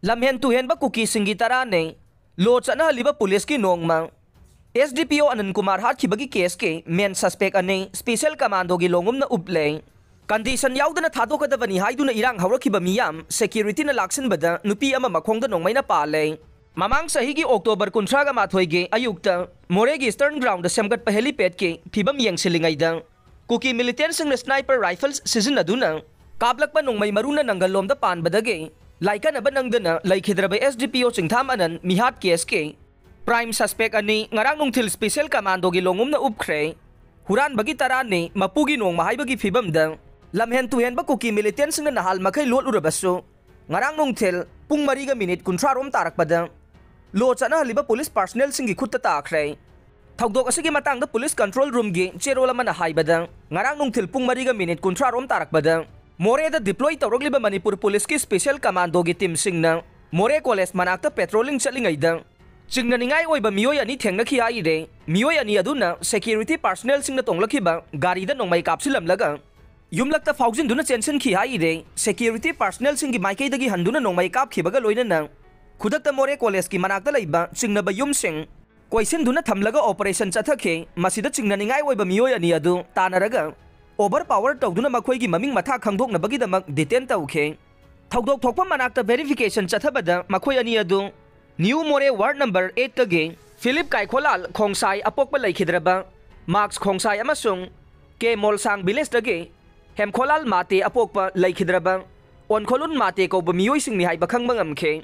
लमहेन तुहेन cookie सिंगी तरा ने लो चनहलिबा पुलिस की नोंगमा एसडीपीओ अनंत कुमार हाथखिबगी केस के मेन सस्पेक्ट अने स्पेशल कमांडो की लोंगुमना उपले कंडीशन याउदना थादोकदबनी हाइदुना इरांग हौरखिबा मियाम सेक्यूरिटी ना लाक्सिनबदा नुपी अमा मखोंगदा नोंगमैना पाले ममांग सही की अक्टोबर 19 गे अयुक्ता मोरे की ईस्टर्न ग्राउंड सेमगट हेलीपैड के फिबम येंगसिलिंगैदा कुकी मिलिटेंट स्नाइपर राइफल्स सिजनदुना कापलकपा नोंगमै मरुना नंगलोमदा पानबदगे लाइकनबा नंगदना लैखिद्रबा एसडीपीओ चिंगथाम अनन मिहात केस के प्राइम सस्पेक्ट अनी ngarang nungthil स्पेशल कमांडो की लोंगुमना उपख्रे हुरानबगी तराने मपुगी नोंगमा हाइबगी फिबमदा लमहेन तुहेनबा कुकी मिलिटेंट सिंगना नहाल मखै लोटुरबसु ngarang nungthil पुंग 4:30 रोम तारकपदा लो चनहलिबा पुलिस पर्सनल सिंगी खुत्ता ताख्रे थौदोक असिगी मतंगदा पुलिस कंट्रोल रूम गी चेरोल अमना हाइबदा ngarang nungthil पुंग 4:30 रोम तारकपदा मोरेदा डिप्लॉय तौरगलिबा मणिपुर पुलिस की स्पेशल कमांडो की टीम सिंगना मोरे कॉलेज मनाक्ता पेट्रोलिंग चलिंगैदा चिंगननिंगाई ओइबा मियोय अनि थेंगनखि आइरे मियोय अनि अदुना सिक्योरिटी पर्सनल सिंगना तोंगलखिबा गारीदा नोंगमै कापसिलमलगा युमलक्ता फाउजिनदुना चेंसनखि आइरे सिक्योरिटी पर्सनल सिंगी माइकैदगी हंदुना नोंगमै कापखिबगा लोइनना खुदक्ता मोरे कॉलेज की मनाक्ता लैबा चिंगनबा युमसिंग कोइसिनदुना थमलगा ऑपरेशन चथखे मसिदा चिंगननिंगाई ओइबा मियोय अनि अदु तानरगा ओवर पावर तौदुना मखोइगी ममिंग मथा खंगदोकनबगीदमक डिटेन तौखे थौदोक थोकपा मनाक्ता वेरिफिकेशन चथबदा मखोइ अनि अदु न्यू मोरे वार्ड नंबर 8 तगे फिलिप काइखोलाल खोंसाई अपोकपा लैखिद्रबा मार्क्स खोंसाई अमसुंग के मोलसांग विलेज तगे हेमखोलाल माते अपोकपा लैखिद्रबा ओनखोलुन माते कोब मियोइ सिंगनि हाइबा खंगबा ngamखे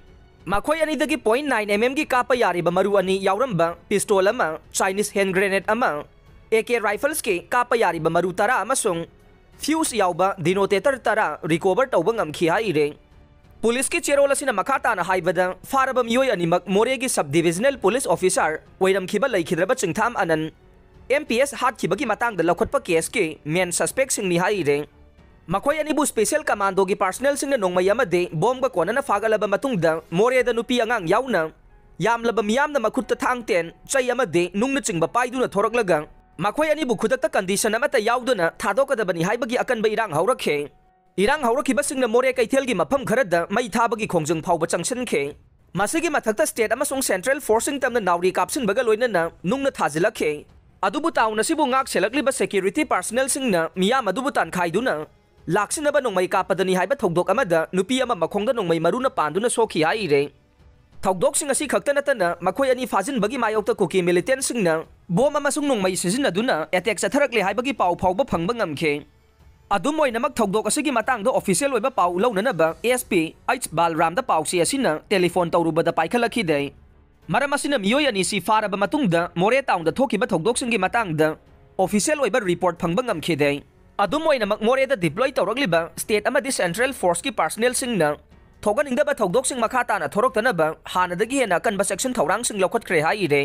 मखोइ अनिदगी 0.9 mm की कापा यारिबा मरु अनि यावरंबा पिस्टोल अमा चाइनीज हैंड ग्रेनेड अमा एके राइफल्स के कापा यारिबा मरु तरा अमसुंग फ्यूज यावबा डिनोटेटर तरा रिकवर तौबा ngamखि हाइरे पुलिस की चेरोल असिना मखाताना हाइबदा फारबा मियोय अनिमक मोरे की सब डिविजनल पुलिस ऑफिसर ओइरमखिबा लैखिद्रबा चिंगथाम अनन एमपीएस हाथखिबगी मतंगदा लखोटपा केस के मेन सस्पेक्ट सिंगनि हाइरे मखोय अनिबु स्पेशल कमांडो की पर्सनल सिंगना नोंगमै अमदे बॉम्बगा कोनना फागलबा मतुंगदा मोरेदा नुपी अंगांग यावना यामलबा मियामना मखुत्ता थांगतेन चै अमदे नुंगना चिंगबा पाइदुना थोरकलगा मखोय अनिबु खुदक्ता कंडीशन अमता यावदुना थादोकदबनी हाइबगी अकनबा इरांग हौरखे इरांग हौरखिबसिंगना मोरे कैथेलगी मफम खरदा मई थाबगी खोंजंग फावबा चंगसनखे मसिगी मथक्ता स्टेट अमसुंग सेंट्रल फोर्सिंग तमना नावरी कापसिनबगा लोइनना नुंगना थाजिलखे अदुबु ताउनसिबु ngak सेलक्लिबा सिक्योरिटी पर्सनल सिंगना मियाम अदुबु तानखाइदुना लाक्सिनबा नोंगमै कापदनी हाइबा थौदोक अमदा नुपी अमा मखोंगदा नोंगमै मरुना पांदुना सोखि हाइरे थौदोक सिंग असि खक्ता नतना मखोय अनि फाजिनबगी मायोक्ता कुकी मिलिटेंट सिंगना बोम अमसुंग नोंगमै सिजिनदुना अटैक चथरकले हाइबगी पाउ फावबा फंगबा ngamखे अदुम ओइनमक थौदोक असिगी मतंगदा ऑफिशियल ओइबा पाउ लौननबा एसपी एच बालरामदा पाउसी असिना टेलीफोन तौरुबदा पाइखलखिदे मरम असिना मियोय अनि सि फारबा मतुंगदा मोरे टाउनदा थोकिबा थौदोक सिंगी मतंगदा ऑफिशियल ओइबा रिपोर्ट फंगबा ngamखिदे अदुम ओइनमक मोरेदा डिप्लॉय तौरगलिबा स्टेट अमदि सेंट्रल फोर्स की पर्सनल सिंगना थोगनिंगदबा थौदोक सिंग मखाताना थोरक्तनबा हानदगी हेना कनबा सेक्शन थौरांग सिंग लौखटख्रे हाइरे